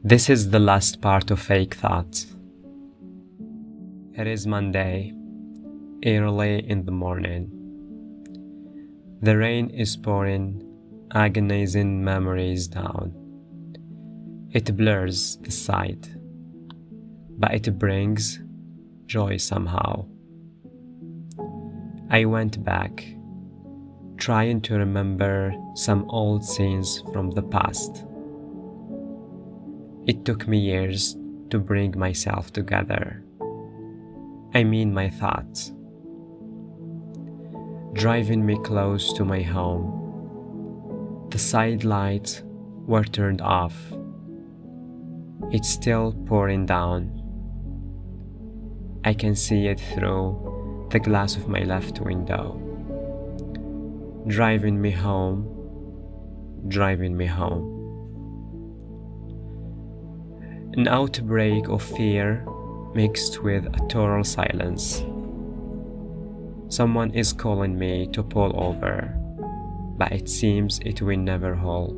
This is the last part of Fake Thoughts. It is Monday, early in the morning. The rain is pouring agonizing memories down. It blurs the sight, but it brings joy somehow. I went back, trying to remember some old scenes from the past. It took me years to bring myself together. I mean my thoughts. Driving me close to my home. The sidelights were turned off. It's still pouring down. I can see it through the glass of my left window. Driving me home. An outbreak of fear mixed with a total silence. Someone is calling me to pull over, but it seems it will never hold.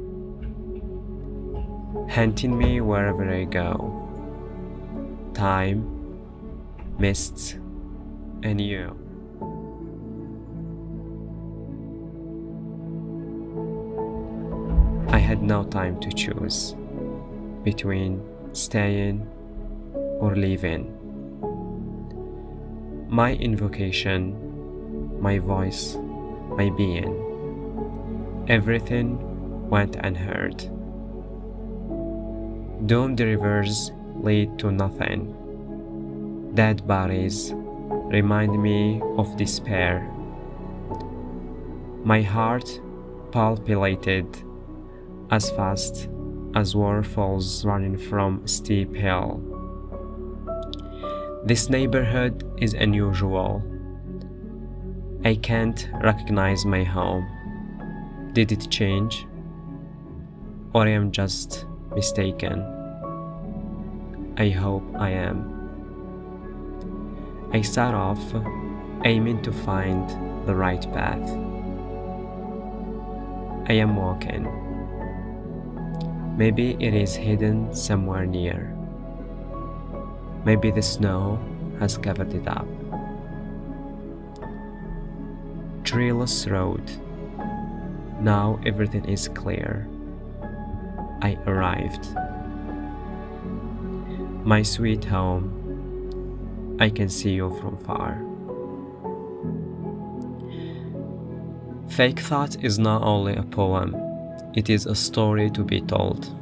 Hunting me wherever I go. Time, mists, and you. I had no time to choose between staying or leaving. My invocation, my voice, my being, everything went unheard. Doomed rivers lead to nothing. Dead bodies remind me of despair. My heart palpilated as fast as waterfalls running from a steep hill. This neighborhood is unusual. I can't recognize my home. Did it change? Or I am just mistaken? I hope I am. I start off aiming to find the right path. I am walking. Maybe it is hidden somewhere near. Maybe the snow has covered it up. Treeless road. Now everything is clear. I arrived. My sweet home. I can see you from far. Fake Thought is not only a poem, it is a story to be told.